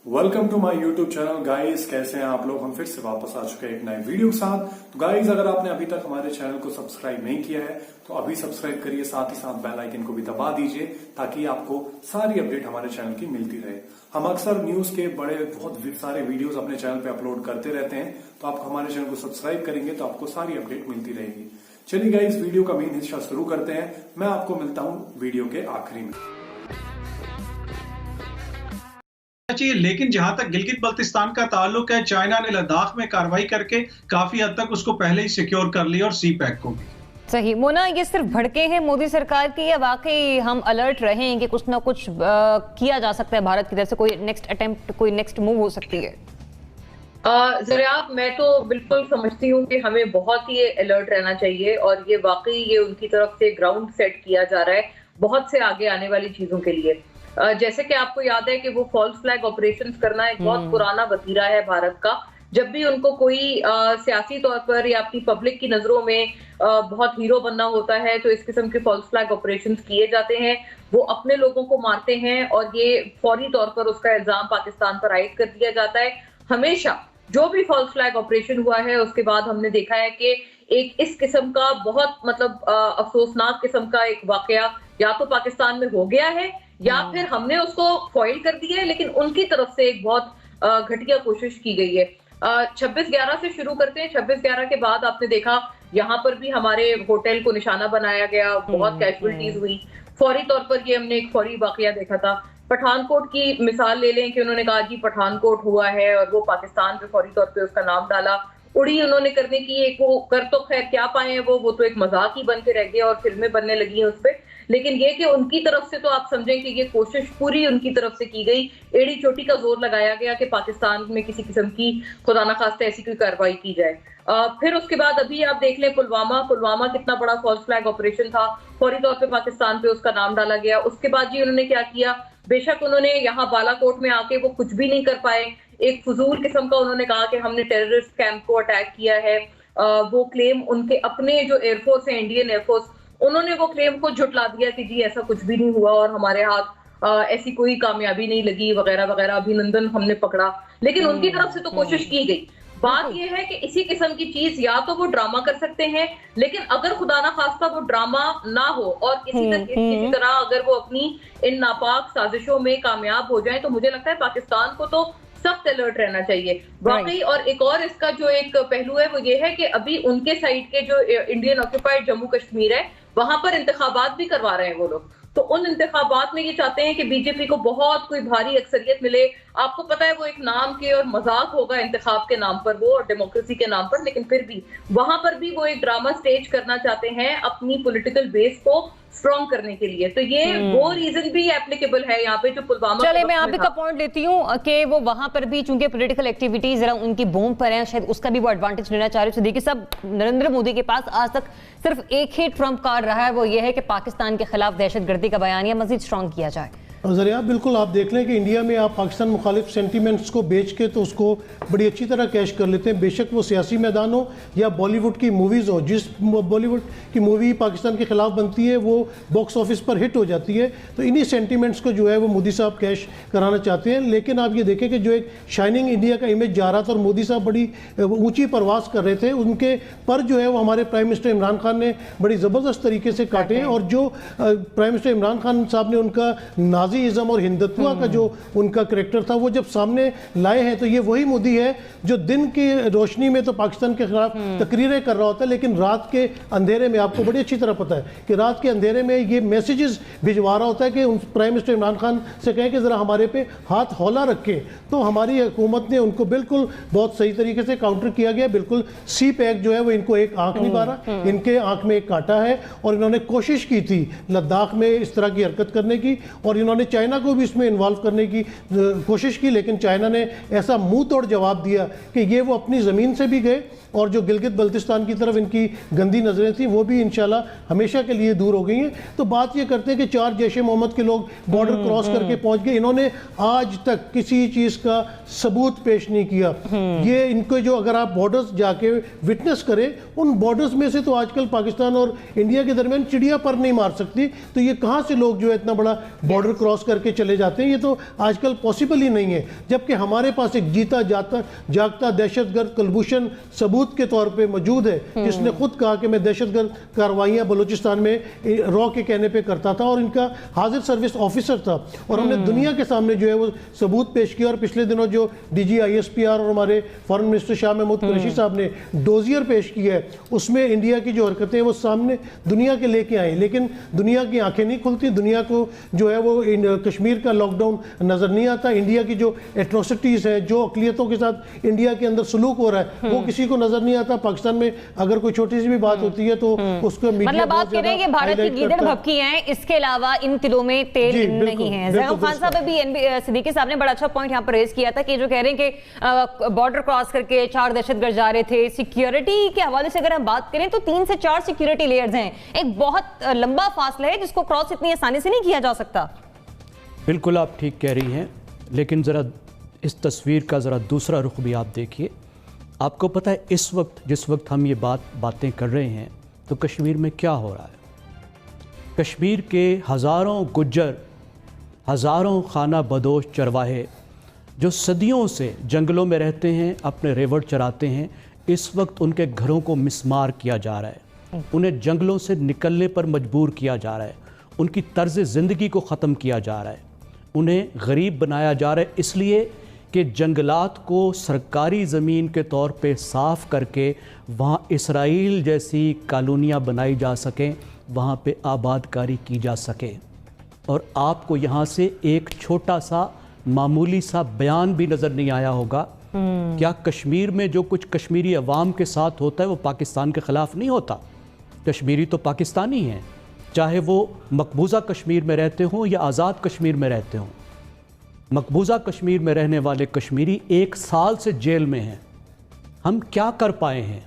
Welcome to my YouTube channel guys. कैसे हैं आप लोग? हम फिर से वापस आ चुके हैं एक नए वीडियो के साथ। तो गाइस, अगर आपने अभी तक हमारे चैनल को सब्सक्राइब नहीं किया है तो अभी सब्सक्राइब करिए, साथ ही साथ बेल आइकन को भी दबा दीजिए ताकि आपको सारी अपडेट हमारे चैनल की मिलती रहे। हम अक्सर न्यूज के बहुत सारे वीडियोस अपने चैनल पे अपलोड करते रहते हैं, तो आप हमारे चैनल को सब्सक्राइब करेंगे तो आपको सारी अपडेट मिलती रहेगी। चलिए गाइस, वीडियो का मेन हिस्सा शुरू करते हैं। मैं आपको मिलता हूँ वीडियो के आखिरी में। चाहिए। लेकिन जहां तक गिलगित बल्तिस्तान का ताल्लुक है, चाइना ने लद्दाख में कार्रवाई करके काफी हद तक उसको पहले ही सिक्योर कर लिया और सी पैक को भी। सही मोना, ये सिर्फ भड़के हैं मोदी सरकार की या वाकई हम अलर्ट रहे हैं कि कुछ ना कुछ किया जा सकता है भारत की तरफ से? कोई नेक्स्ट अटेम्प्ट, कोई नेक्स्ट मूव हो सकती है? जरा मैं तो बिल्कुल समझती हूँ कि हमें बहुत ही अलर्ट रहना चाहिए और ये वाकई ये उनकी तरफ से ग्राउंड सेट किया जा रहा है बहुत से आगे आने वाली चीजों के लिए। जैसे कि आपको याद है कि वो फॉल्स फ्लैग ऑपरेशंस करना एक बहुत पुराना वतीरा है भारत का। जब भी उनको कोई सियासी तौर पर या अपनी पब्लिक की नजरों में बहुत हीरो बनना होता है तो इस किस्म के फॉल्स फ्लैग ऑपरेशंस किए जाते हैं। वो अपने लोगों को मारते हैं और ये फौरी तौर पर उसका इल्जाम पाकिस्तान पर आयद कर दिया जाता है। हमेशा जो भी फॉल्स फ्लैग ऑपरेशन हुआ है उसके बाद हमने देखा है कि एक इस किस्म का बहुत अफसोसनाक किस्म का एक वाकया या तो पाकिस्तान में हो गया है या फिर हमने उसको फॉइल कर दिया है, लेकिन उनकी तरफ से एक बहुत घटिया कोशिश की गई है। 26/11 से शुरू करते हैं। 26/11 के बाद आपने देखा यहाँ पर भी हमारे होटल को निशाना बनाया गया, बहुत कैजुअलिटीज हुई। फौरी तौर पर ये हमने एक फौरी वाकया देखा था। पठानकोट की मिसाल ले लें कि उन्होंने कहा जी पठानकोट हुआ है और वो पाकिस्तान पे फौरी तौर पे उसका नाम डाला। उड़ी उन्होंने करने की एक वो कर तो खैर क्या पाए हैं वो तो एक मजाक ही बन के रह गया और फिल्में बनने लगी हैं उस पर। लेकिन ये कि उनकी तरफ से तो आप समझें कि ये कोशिश पूरी उनकी तरफ से की गई। एड़ी चोटी का जोर लगाया गया कि पाकिस्तान में किसी किस्म की खुदा न खास्ता ऐसी कोई कार्रवाई की जाए। फिर उसके बाद अभी आप देख लें पुलवामा कितना बड़ा फॉल्स फ्लैग ऑपरेशन था। फौरी तौर पे पाकिस्तान पे उसका नाम डाला गया। उसके बाद जी उन्होंने क्या किया, बेशक उन्होंने यहाँ बालाकोट में आके वो कुछ भी नहीं कर पाए। एक फजूल किस्म का उन्होंने कहा कि हमने टेररिस्ट कैंप को अटैक किया है। वो क्लेम उनके अपने जो एयरफोर्स है, इंडियन एयरफोर्स, उन्होंने वो क्लेम को झुटला दिया कि जी ऐसा कुछ भी नहीं हुआ और हमारे हाथ ऐसी कोई कामयाबी नहीं लगी वगैरह वगैरह, अभिनंदन हमने पकड़ा। लेकिन उनकी तरफ से तो कोशिश की गई। बात यह है कि इसी किस्म की चीज या तो वो ड्रामा कर सकते हैं, लेकिन अगर खुदा ना खास्ता वो ड्रामा ना हो और किसी तरह अगर वो अपनी इन नापाक साजिशों में कामयाब हो जाए तो मुझे लगता है पाकिस्तान को तो सख्त अलर्ट रहना चाहिए वाकई। और एक और इसका जो एक पहलू है वो ये है कि अभी उनके साइड के जो इंडियन ऑक्यूपाइड जम्मू कश्मीर है वहां पर इंतखाबात भी करवा रहे हैं वो लोग। तो उन इंतखाबात में ये चाहते हैं कि बीजेपी को बहुत कोई भारी अक्सरियत मिले। आपको पता है वो एक नाम के और मजाक होगा इंतखाब के नाम पर वो और डेमोक्रेसी के नाम पर, लेकिन फिर भी वहां पर भी वो एक ड्रामा स्टेज करना चाहते हैं अपनी पॉलिटिकल बेस को स्ट्रॉन्ग करने के लिए। तो ये वो रीजन भी एप्लीकेबल है यहाँ पे जो पुलवामा। चले मैं आप ही का पॉइंट लेती हूँ कि वो वहां पर भी चूंकि पॉलिटिकल एक्टिविटीज जरा उनकी बूम पर है, शायद उसका भी वो एडवांटेज लेना चाह रहे हो। देखिए सब नरेंद्र मोदी के पास आज तक सिर्फ एक ही ट्रम्प कार्ड रहा है, वो ये है कि पाकिस्तान के खिलाफ दहशतगर्दी का बयानिया मजीद स्ट्रॉन्ग किया जाए। ज़रिया बिल्कुल आप देख लें कि इंडिया में आप पाकिस्तान मुखालिफ सेंटीमेंट्स को बेच के तो उसको बड़ी अच्छी तरह कैश कर लेते हैं, बेशक वो सियासी मैदान हो या बॉलीवुड की मूवीज़ हो। जिस बॉलीवुड की मूवी पाकिस्तान के ख़िलाफ़ बनती है वो बॉक्स ऑफिस पर हिट हो जाती है। तो इन्हीं सेंटीमेंट्स को जो है वो मोदी साहब कैश कराना चाहते हैं। लेकिन आप ये देखें कि जो एक शाइनिंग इंडिया का इमेज जा रहा था और मोदी साहब बड़ी ऊँची परवास कर रहे थे, उनके पर जो है वो हमारे प्राइम मिनिस्टर इमरान खान ने बड़ी ज़बरदस्त तरीके से काटे। और जो प्राइम मिनिस्टर इमरान खान साहब ने उनका नाजीइज्म और हिंदुत्व का जो उनका करैक्टर था वो जब सामने लाए हैं तो ये वही मोदी है जो दिन की रोशनी में तो पाकिस्तान के खिलाफ तकरीरें कर रहा होता है, लेकिन रात के अंधेरे में आपको बड़ी अच्छी तरह पता है कि रात के अंधेरे में ये मैसेजेस भिजवा रहा होता है कि प्राइम मिनिस्टर इमरान खान से कहें कि ज़रा हमारे पे हाथ हौला रखें। तो हमारी हुकूमत ने उनको बिल्कुल बहुत सही तरीके से काउंटर किया गया। बिल्कुल सी पैक जो है वो इनको एक आंख नहीं मारा, इनके आंख में एक कांटा है। और इन्होंने कोशिश की थी लद्दाख में इस तरह की हरकत करने की और इन्होंने चाइना को भी इसमें इन्वॉल्व करने की कोशिश की, लेकिन चाइना ने ऐसा मुंह तोड़ जवाब दिया कि ये वो अपनी ज़मीन से भी गए और जो गिलगित बल्तिस्तान की तरफ इनकी गंदी नज़रें थी वो भी इंशाल्लाह हमेशा के लिए दूर हो गई हैं। तो बात ये करते हैं कि 4 जैश ए मोहम्मद के लोग बॉर्डर क्रॉस करके पहुंच गए। इन्होंने आज तक किसी चीज़ का सबूत पेश नहीं किया। ये इनको जो अगर आप बॉर्डर्स जाके विटनेस करें, उन बॉर्डर्स में से तो आजकल पाकिस्तान और इंडिया के दरमियान चिड़िया पर नहीं मार सकती। तो ये कहाँ से लोग जो है इतना बड़ा बॉर्डर क्रॉस क्रॉस करके चले जाते हैं। ये तो आजकल पॉसिबल ही नहीं है, जबकि हमारे पास एक जीता जागता दहशतगर्द कुलभूषण सबूत के तौर पे मौजूद है, जिसने खुद कहा कि मैं दहशतगर्द कार्रवाइयाँ बलूचिस्तान में रॉ के कहने पे करता था और इनका हाजिर सर्विस ऑफिसर था। और हमने दुनिया के सामने जो है वो सबूत पेश किया। और पिछले दिनों जो DG ISPR और हमारे फॉरेन मिनिस्टर शाह महमूद कुरैशी साहब ने डोजियर पेश किया है, उसमें इंडिया की जो हरकतें हैं वो सामने दुनिया के लेके आए, लेकिन दुनिया की आंखें नहीं खुलती। दुनिया को जो है वो कश्मीर का लॉकडाउन नजर नहीं आता। इंडिया की जो एट्रोसिटीज है, जो अकलियतों के साथ इंडिया के अंदर सलूक हो रहा है, वो किसी को नजर नहीं आता। पाकिस्तान में अगर कोई छोटी सी भी बात होती है तो उसको मीडिया मतलब आप कह रहे हैं कि भारत की गीदड़ भभकी हैं, इसके अलावा इन तिलों में तेल नहीं है। जैकब खान साहब भी सिद्दीकी साहब ने बड़ा अच्छा पॉइंट यहाँ पर रेज किया था कि जो कह रहे हैं कि बॉर्डर क्रॉस करके 4 दहशतगर्द जा रहे थे। सिक्योरिटी के हवाले से अगर हम बात करें तो 3 से 4 सिक्योरिटी लेयर्स हैं, एक बहुत लंबा फासला है जिसको क्रॉस इतनी आसानी से नहीं किया जा सकता। बिल्कुल आप ठीक कह रही हैं, लेकिन ज़रा इस तस्वीर का ज़रा दूसरा रुख भी आप देखिए। आपको पता है इस वक्त जिस वक्त हम ये बातें कर रहे हैं तो कश्मीर में क्या हो रहा है। कश्मीर के हज़ारों गुज्जर, हज़ारों खाना बदोश चरवाहे जो सदियों से जंगलों में रहते हैं, अपने रेवट चराते हैं, इस वक्त उनके घरों को मिसमार किया जा रहा है, उन्हें जंगलों से निकलने पर मजबूर किया जा रहा है, उनकी तर्ज ज़िंदगी को ख़त्म किया जा रहा है, उन्हें गरीब बनाया जा रहा है, इसलिए कि जंगलात को सरकारी ज़मीन के तौर पे साफ़ करके वहाँ इसराइल जैसी कॉलोनियाँ बनाई जा सकें, वहाँ पे आबादकारी की जा सके। और आपको यहाँ से एक छोटा सा मामूली सा बयान भी नज़र नहीं आया होगा। क्या कश्मीर में जो कुछ कश्मीरी अवाम के साथ होता है वो पाकिस्तान के ख़िलाफ़ नहीं होता? कश्मीरी तो पाकिस्तानी हैं, चाहे वो मकबूजा कश्मीर में रहते हों या आज़ाद कश्मीर में रहते हों। मकबूजा कश्मीर में रहने वाले कश्मीरी 1 साल से जेल में हैं। हम क्या कर पाए हैं?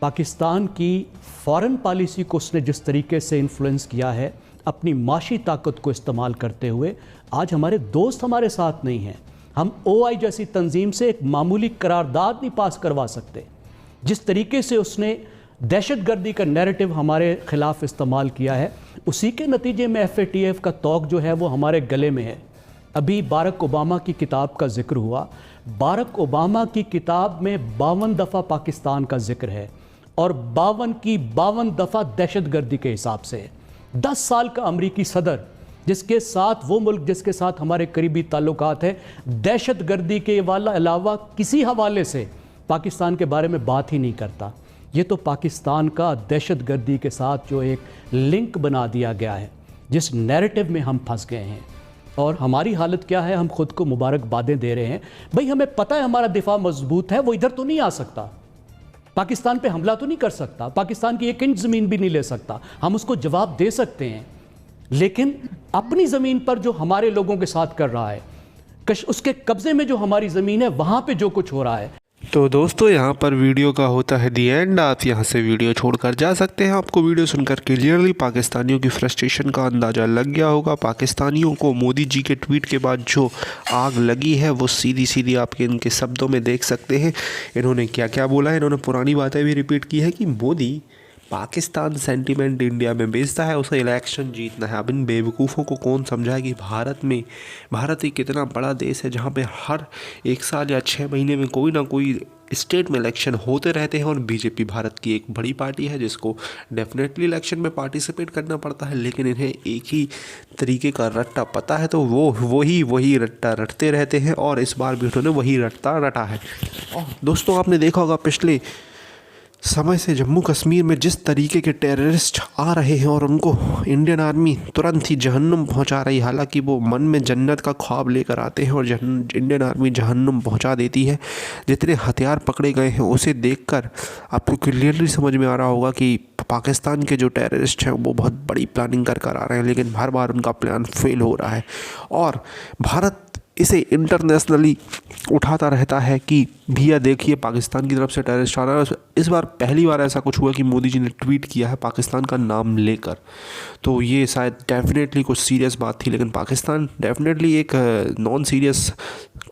पाकिस्तान की फ़ॉरेन पॉलिसी को उसने जिस तरीके से इन्फ्लुएंस किया है अपनी माशी ताकत को इस्तेमाल करते हुए, आज हमारे दोस्त हमारे साथ नहीं हैं। हम OI जैसी तंजीम से एक मामूली करारदाद नहीं पास करवा सकते। जिस तरीके से उसने दहशतगर्दी का नैरेटिव हमारे ख़िलाफ़ इस्तेमाल किया है, उसी के नतीजे में FATF का तौक जो है वो हमारे गले में है। अभी बारक ओबामा की किताब का जिक्र हुआ। बारक ओबामा की किताब में 52 दफ़ा पाकिस्तान का जिक्र है और 52 की 52 दफ़ा दहशतगर्दी के हिसाब से। 10 साल का अमरीकी सदर, जिसके साथ वो मुल्क जिसके साथ हमारे करीबी ताल्लुकात है, दहशतगर्दी के अलावा किसी हवाले से पाकिस्तान के बारे में बात ही नहीं करता। ये तो पाकिस्तान का दहशतगर्दी के साथ जो एक लिंक बना दिया गया है, जिस नैरेटिव में हम फंस गए हैं। और हमारी हालत क्या है? हम खुद को मुबारकबादें दे रहे हैं। भाई हमें पता है हमारा दिफा मजबूत है, वो इधर तो नहीं आ सकता, पाकिस्तान पे हमला तो नहीं कर सकता, पाकिस्तान की 1 इंच ज़मीन भी नहीं ले सकता। हम उसको जवाब दे सकते हैं, लेकिन अपनी ज़मीन पर जो हमारे लोगों के साथ कर रहा है, उसके कब्ज़े में जो हमारी ज़मीन है, वहाँ पे जो कुछ हो रहा है। तो दोस्तों यहाँ पर वीडियो का होता है दी एंड। आप यहाँ से वीडियो छोड़कर जा सकते हैं। आपको वीडियो सुनकर क्लियरली पाकिस्तानियों की फ्रस्ट्रेशन का अंदाज़ा लग गया होगा। पाकिस्तानियों को मोदी जी के ट्वीट के बाद जो आग लगी है वो सीधी सीधी आपके इनके शब्दों में देख सकते हैं। इन्होंने क्या क्या बोला है। इन्होंने पुरानी बातें भी रिपीट की है कि मोदी पाकिस्तान सेंटीमेंट इंडिया में बेचता है, उसे इलेक्शन जीतना है। अब इन बेवकूफ़ों को कौन समझाए कि भारत एक इतना बड़ा देश है जहाँ पे हर 1 साल या 6 महीने में कोई ना कोई स्टेट में इलेक्शन होते रहते हैं। और बीजेपी भारत की एक बड़ी पार्टी है जिसको डेफिनेटली इलेक्शन में पार्टिसिपेट करना पड़ता है, लेकिन इन्हें एक ही तरीके का रट्टा पता है तो वो वही रट्टा रटते रहते हैं। और इस बार भी उन्होंने वही रट्टा रटा है। और दोस्तों आपने देखा होगा पिछले समय से जम्मू कश्मीर में जिस तरीके के टेररिस्ट आ रहे हैं और उनको इंडियन आर्मी तुरंत ही जहन्नुम पहुंचा रही है। हालांकि वो मन में जन्नत का ख्वाब लेकर आते हैं और इंडियन आर्मी जहन्नुम पहुंचा देती है। जितने हथियार पकड़े गए हैं उसे देखकर आपको क्लियरली समझ में आ रहा होगा कि पाकिस्तान के जो टेररिस्ट हैं वो बहुत बड़ी प्लानिंग कर आ रहे हैं, लेकिन हर बार उनका प्लान फेल हो रहा है। और भारत इसे इंटरनेशनली उठाता रहता है कि भैया देखिए पाकिस्तान की तरफ से टेररिस्ट आ रहा है। इस बार पहली बार ऐसा कुछ हुआ कि मोदी जी ने ट्वीट किया है पाकिस्तान का नाम लेकर, तो ये शायद डेफिनेटली कुछ सीरियस बात थी। लेकिन पाकिस्तान डेफिनेटली एक नॉन सीरियस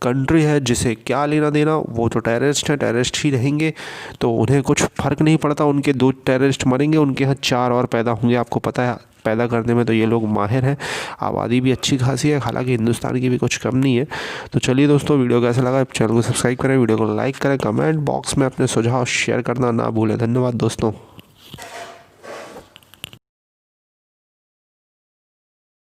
कंट्री है जिसे क्या लेना देना। वो जो टेररिस्ट हैं टेररिस्ट ही रहेंगे, तो उन्हें कुछ फ़र्क नहीं पड़ता। उनके 2 टेररिस्ट मरेंगे, उनके यहाँ 4 और पैदा होंगे। आपको पता है पैदा करने में तो ये लोग माहिर हैं। आबादी भी अच्छी खासी है, हालांकि हिंदुस्तान की भी कुछ कम नहीं है। तो चलिए दोस्तों, वीडियो कैसा लगा चैनल को सब्सक्राइब करें, वीडियो को लाइक करें, कमेंट बॉक्स में अपने सुझाव शेयर करना ना भूलें। धन्यवाद दोस्तों।